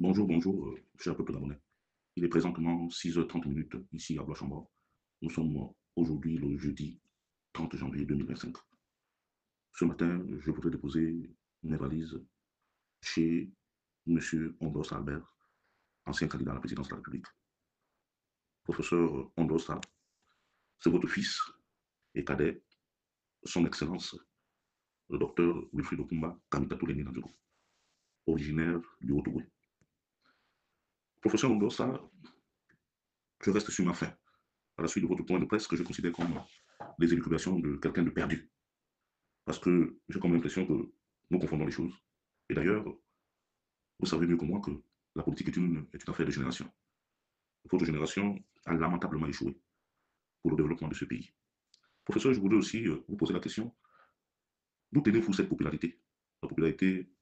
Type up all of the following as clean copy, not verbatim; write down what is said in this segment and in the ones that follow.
Bonjour, cher peuple gabonais. Il est présentement 6h30 ici à Blois-Chambord. Nous sommes aujourd'hui le jeudi 30 janvier 2025. Ce matin, je voudrais déposer mes valises chez M. Ondos Albert, ancien candidat à la présidence de la République. Professeur Ondos, c'est votre fils et cadet, son Excellence, le docteur Wilfried Okumba Kamitatou Nandjogo, originaire du Haut-Togo. Professeur Ondos, je reste sur ma faim à la suite de votre point de presse que je considère comme les élucubrations de quelqu'un de perdu. Parce que j'ai comme l'impression que nous confondons les choses. Et d'ailleurs, vous savez mieux que moi que la politique est une affaire de génération. Votre génération a lamentablement échoué pour le développement de ce pays. Professeur, je voudrais aussi vous poser la question, d'où tenez-vous cette popularité? La popularité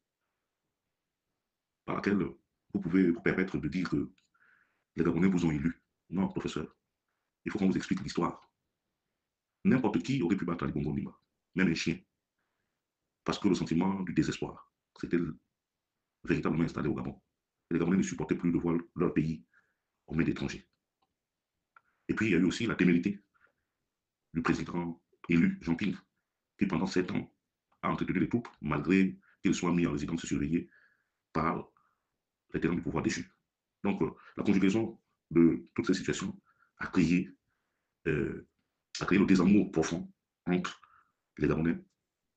par laquelle vous pouvez vous permettre de dire que les Gabonais vous ont élu. Non, professeur, il faut qu'on vous explique l'histoire. N'importe qui aurait pu battre Ali Bongo Ndimba, même un chien, parce que le sentiment du désespoir s'était véritablement installé au Gabon. Et les Gabonais ne supportaient plus de voir leur pays aux mains d'étrangers. Et puis, il y a eu aussi la témérité du président élu, Jean Ping, qui pendant 7 ans a entretenu les troupes, malgré qu'il soit mis en résidence surveillée par les tenants du pouvoir déchu. Donc, la conjugaison de toutes ces situations a créé, euh, le désamour profond entre les Gabonais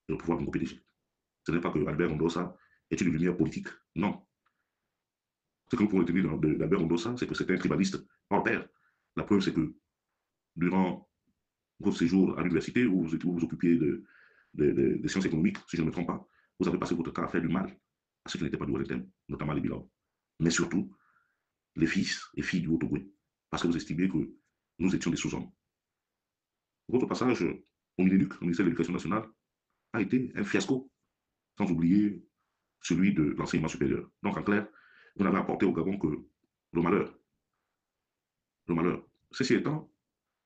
et le pouvoir Congo PDG. Ce n'est pas que Albert Ondossa est une lumière politique, non. Ce que nous pouvons retenir d'Albert Ondossa, c'est que c'est un tribaliste hors pair. La preuve, c'est que durant votre séjour à l'université où vous vous occupiez de sciences économiques, si je ne me trompe pas, vous avez passé votre temps à faire du mal à ceux qui n'étaient pas du Wellington, notamment les Bilao. Mais surtout, les fils et filles du Haut-Togo, parce que vous estimez que nous étions des sous-hommes. Votre passage au Minéduc, au ministère de l'Éducation nationale, a été un fiasco, sans oublier celui de l'enseignement supérieur. Donc, en clair, vous n'avez apporté au Gabon que le malheur. Le malheur. Ceci étant,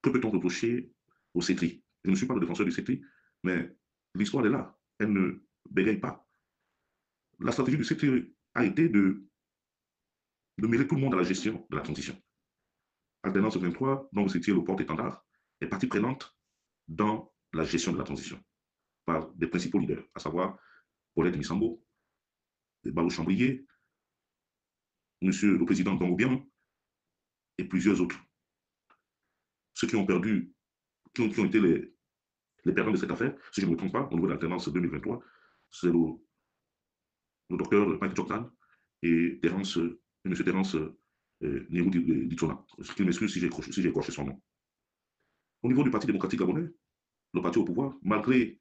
que peut-on reprocher au CETRI? Je ne suis pas le défenseur du CETRI, mais l'histoire est là. Elle ne bégaye pas. La stratégie du CETRI a été de mêler tout le monde à la gestion de la transition. Alternance 23, dont vous étiez le porte-étendard, est partie prenante dans la gestion de la transition par des principaux leaders, à savoir Paulette Missambo, Barou Chambrier, Monsieur le Président Gongo et plusieurs autres. Ceux qui ont perdu, qui ont été les perdants de cette affaire, si je ne me trompe pas, au niveau de l'alternance 2023, c'est le docteur Mike Choktan et M. Terence Nehru Ditsona. Qu'il m'excuse si j'ai écorché son nom. Au niveau du Parti démocratique gabonais, le parti au pouvoir, malgré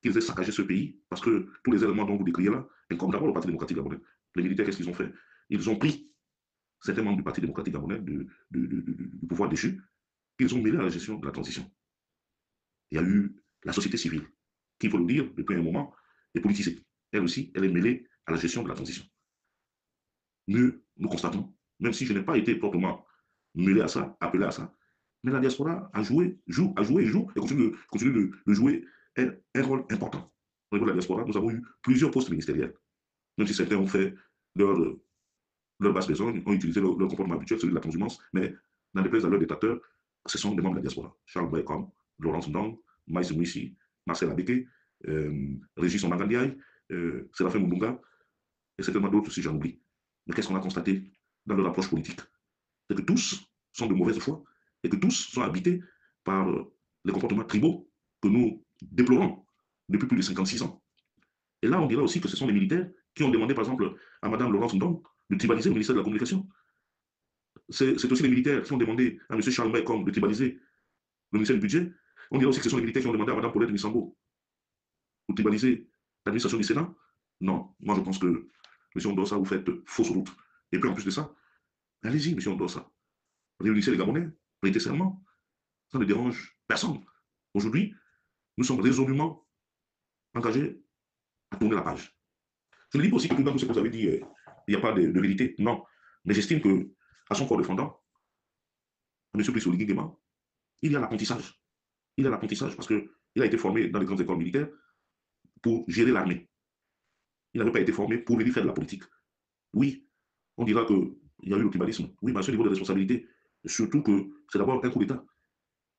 qu'ils aient saccagé ce pays, parce que tous les éléments dont vous décrivez là, comme d'abord le Parti démocratique gabonais, les militaires, qu'est-ce qu'ils ont fait? Ils ont pris certains membres du Parti démocratique gabonais du pouvoir déchu, qu'ils ont mêlés à la gestion de la transition. Il y a eu la société civile, qui, il faut le dire, depuis un moment, est politisée. Elle aussi, elle est mêlée à la gestion de la transition. Nous constatons, même si je n'ai pas été proprement mêlé à ça, appelé à ça, mais la diaspora a joué, joue et continue de jouer un rôle important. Au niveau de la diaspora, nous avons eu plusieurs postes ministériels, même si certains ont fait leur, leur basse besogne, ont utilisé leur comportement habituel, celui de la transhumance, mais dans les places à leurs dictateurs, ce sont des membres de la diaspora. Charles Baycom, Laurence Ndong, Maïs Mouissi, Marcel Abeke, Régis Omagandiaï, Séraphin Mundunga, et certainement d'autres si j'en oublie. Mais qu'est-ce qu'on a constaté dans leur approche politique? C'est que tous sont de mauvaise foi et que tous sont habités par les comportements tribaux que nous déplorons depuis plus de 56 ans. Et là, on dirait aussi que ce sont les militaires qui ont demandé, par exemple, à Mme Laurence Ndong de tribaliser le ministère de la Communication. C'est aussi les militaires qui ont demandé à M. Charles Maïkom de tribaliser le ministère du Budget. On dirait aussi que ce sont les militaires qui ont demandé à Mme Paulette Missambo de tribaliser l'administration du Sénat. Non, moi je pense que, M. Ondossa, vous faites fausse route. Et puis en plus de ça, allez-y, M. Ondossa. Réunissez les Gabonais, prêtez serment. Ça ne dérange personne. Aujourd'hui, nous sommes résolument engagés à tourner la page. Je ne dis pas aussi que tout dans tout ce que vous avez dit, il n'y a pas de vérité. Non. Mais j'estime que, à son corps défendant, à M. Brice Oligui Nguema, il y a l'apprentissage. Il y a l'apprentissage parce qu'il a été formé dans les grandes écoles militaires pour gérer l'armée. Il n'avait pas été formé pour venir faire de la politique. Oui, On dira qu'il y a eu le tribalisme. Oui, mais à ce niveau de responsabilité, surtout que c'est d'abord un coup d'État.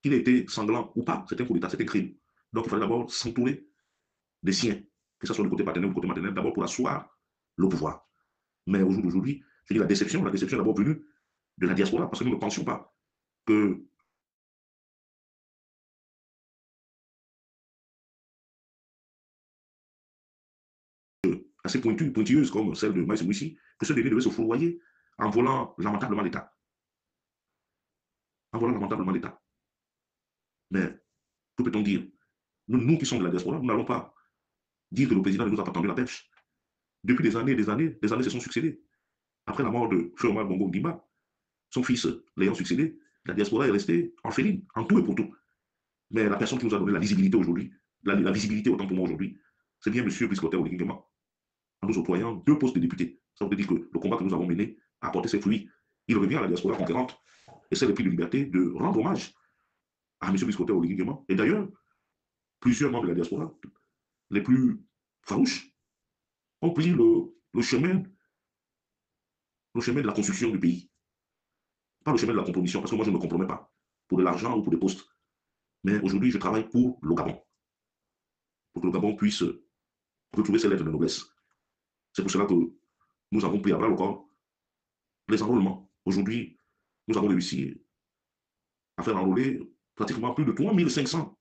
Qu'il ait été sanglant ou pas, c'est un coup d'État, c'est un crime. Donc il fallait d'abord s'entourer des siens, que ce soit du côté paternel ou du côté maternel, d'abord pour asseoir le pouvoir. Mais au jour d'aujourd'hui, je dis la déception est d'abord venue de la diaspora, parce que nous ne pensions pas que assez pointilleuse comme celle de Maïs Moussi, que ce dernier devait se fourvoyer en volant lamentablement l'État. En volant lamentablement l'État. Mais que peut-on dire? Nous qui sommes de la diaspora, nous n'allons pas dire que le président ne nous a pas tendu la perche. Depuis des années, des années se sont succédées. Après la mort de Feu Omar Bongo Ndimba, son fils l'ayant succédé, la diaspora est restée orpheline, en tout et pour tout. Mais la personne qui nous a donné la visibilité aujourd'hui, la visibilité autant pour moi aujourd'hui, c'est bien M. Brice-Clotaire Oligui en nous octroyant 2 postes de députés. Ça veut dire que le combat que nous avons mené a apporté ses fruits. Il revient à la diaspora conquérante, et c'est le prix de liberté, de rendre hommage à M. Brice-Clotaire Oligui Nguema. Et d'ailleurs, plusieurs membres de la diaspora, les plus farouches, ont pris le chemin de la construction du pays. Pas le chemin de la compromission, parce que moi je ne me compromets pas pour de l'argent ou pour des postes. Mais aujourd'hui, je travaille pour le Gabon, pour que le Gabon puisse retrouver ses lettres de noblesse. C'est pour cela que nous avons pris à bras le corps les enrôlements. Aujourd'hui, nous avons réussi à faire enrôler pratiquement plus de 3500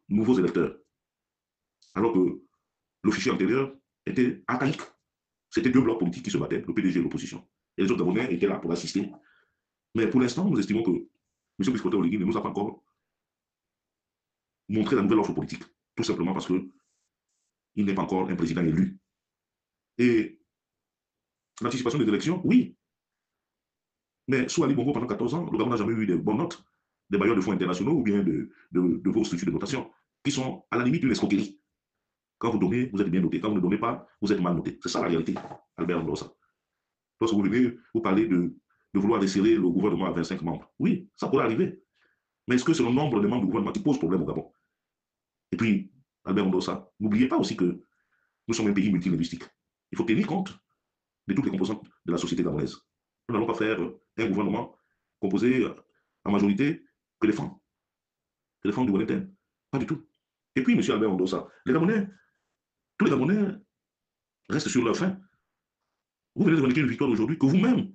nouveaux électeurs, alors que le fichier antérieur était archaïque. C'était 2 blocs politiques qui se battaient, le PDG et l'opposition. Et les autres Gabonais étaient là pour assister. Mais pour l'instant, nous estimons que M. Brice-Clotaire Oligui ne nous a pas encore montré la nouvelle offre politique, tout simplement parce qu'il n'est pas encore un président élu. Et l'anticipation des élections, oui, mais sous Ali Bongo, pendant 14 ans, le Gabon n'a jamais eu de bonnes notes des bailleurs de fonds internationaux ou bien de vos structures de notation, qui sont à la limite d'une escroquerie. Quand vous donnez, vous êtes bien noté. Quand vous ne donnez pas, vous êtes mal noté. C'est ça la réalité, Albert Ndossa. Lorsque vous venez, vous parlez de vouloir desserrer le gouvernement à 25 membres. Oui, ça pourrait arriver. Mais est-ce que c'est le nombre de membres du gouvernement qui pose problème au Gabon? Et puis, Albert Ndossa, n'oubliez pas aussi que nous sommes un pays multilinguistique. Il faut tenir compte de toutes les composantes de la société gabonaise. Nous n'allons pas faire un gouvernement composé en majorité que les femmes du Wellington. Pas du tout. Et puis, M. Albert Ondossa, tous les Gabonais restent sur leur faim. Vous venez de revendiquer une victoire aujourd'hui que vous-même,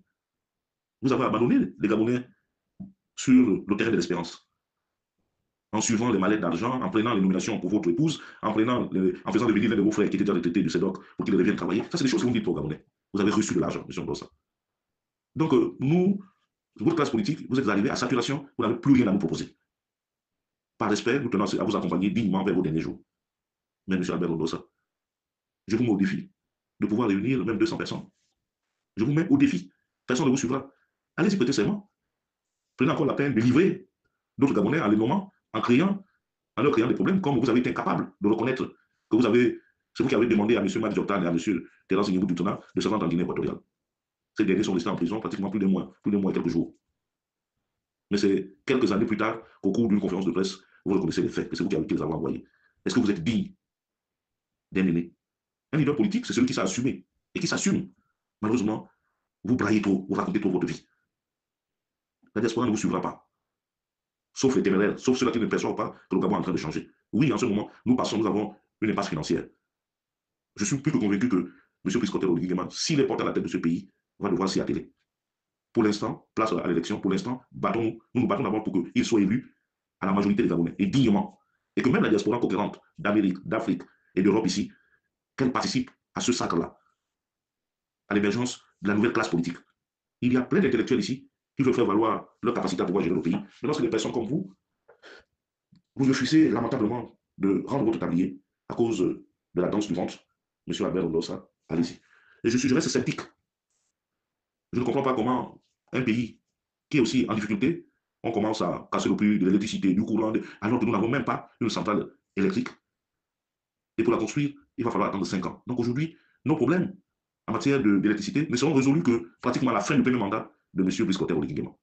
vous avez abandonné les Gabonais sur le terrain de l'espérance. En suivant les mallettes d'argent, en prenant les nominations pour votre épouse, en faisant devenir l'un de vos frères qui était déjà retraité du CEDOC pour qu'il revienne travailler. Ça, c'est des choses que vous dites aux Gabonais. Vous avez reçu de l'argent, M. Ondossa. Donc, nous, votre classe politique, vous êtes arrivés à saturation, vous n'avez plus rien à nous proposer. Par respect, nous tenons à vous accompagner dignement vers vos derniers jours. Mais M. Albert Ondossa, je vous mets au défi de pouvoir réunir même 200 personnes. Je vous mets au défi. Personne ne vous suivra. Allez-y prêter serment. Prenez encore la peine de livrer d'autres Gabonais en les nommant, en leur créant des problèmes, comme vous avez été incapable de reconnaître que vous avez, c'est vous qui avez demandé à M. Max Jordan et à M. Terence Nguyen Dutona de se rendre en Guinée équatoriale. Ces derniers sont restés en prison pratiquement plus d'un mois et quelques jours. Mais c'est quelques années plus tard qu'au cours d'une conférence de presse, vous reconnaissez les faits, que c'est vous qui les avez envoyés. Est-ce que vous êtes digne d'un aîné? Un leader politique, c'est celui qui s'est assumé et qui s'assume. Malheureusement, vous braillez trop, vous racontez trop votre vie. La diaspora ne vous suivra pas. Sauf les téméraires, sauf ceux-là qui ne perçoivent pas que le Gabon est en train de changer. Oui, en ce moment, nous avons une impasse financière. Je suis plus que convaincu que M. Brice-Clotaire Oligui Nguema, s'il est porté à la tête de ce pays, va devoir s'y atteler. Pour l'instant, place à l'élection, pour l'instant, nous nous battons d'abord pour qu'il soit élu à la majorité des Gabonais, et dignement. Et que même la diaspora conquérante d'Amérique, d'Afrique et d'Europe ici, qu'elle participe à ce sacre-là, à l'émergence de la nouvelle classe politique. Il y a plein d'intellectuels ici qui veulent faire valoir leur capacité à pouvoir gérer le pays. Mais lorsque des personnes comme vous, vous refusez lamentablement de rendre votre tablier à cause de la danse du ventre, M. Albert Ondossa, allez-y. Et je reste sceptique. Je ne comprends pas comment un pays qui est aussi en difficulté, on commence à casser le prix de l'électricité, du courant, alors que nous n'avons même pas une centrale électrique. Et pour la construire, il va falloir attendre 5 ans. Donc aujourd'hui, nos problèmes en matière d'électricité ne seront résolus que pratiquement à la fin du premier mandat de M. Brice-Clotaire Oligui Nguema.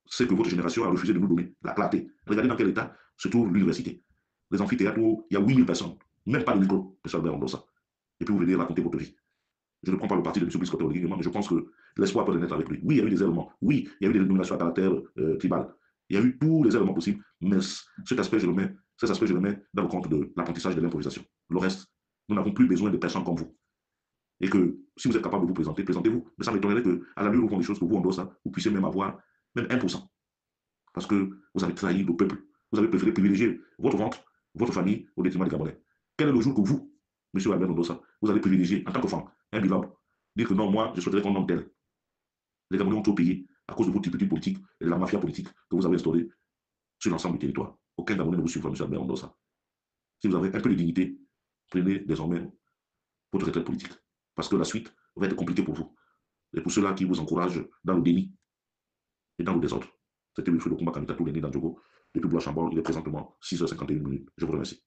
C'est que votre génération a refusé de nous donner, la clarté. Regardez dans quel état se trouve l'université. Les amphithéâtres où il y a 8000 personnes, même pas de micro, M. Albert Ondossa. Et puis vous venez raconter votre vie. je ne prends pas le parti de M. Brice Côté mais je pense que l'espoir peut naître avec lui. Oui, il y a eu des éléments. Oui, il y a eu des nominations à caractère tribal. Il y a eu tous les éléments possibles, mais cet aspect, je le mets dans le compte de l'apprentissage de l'improvisation. Le reste, nous n'avons plus besoin de personnes comme vous. Et que si vous êtes capable de vous présenter, présentez-vous. Mais ça m'étonnerait qu'à la lutte où font des choses que vous, on doit ça, vous puissiez même avoir même 1%. Parce que vous avez trahi le peuple. Vous avez préféré privilégier votre ventre, votre famille au détriment des Gabonais. Quel est le jour que vous, M. Albert Mendoza, vous allez privilégier en tant que femme, un bilan, dire que non, moi, je souhaiterais qu'on nomme tel. Les Gabonais ont trop payé à cause de votre type politique et de la mafia politique que vous avez instaurée sur l'ensemble du territoire. Aucun Gabonais ne vous suivra, M. Albert Mendoza. Si vous avez un peu de dignité, prenez désormais votre retraite politique. Parce que la suite va être compliquée pour vous. Et pour ceux-là qui vous encouragent dans le déni et dans le désordre. C'était Wilfried Okumba, candidat tout l'année dans Djogo. Depuis Bois-Chambon, il est présentement 6h51. Je vous remercie.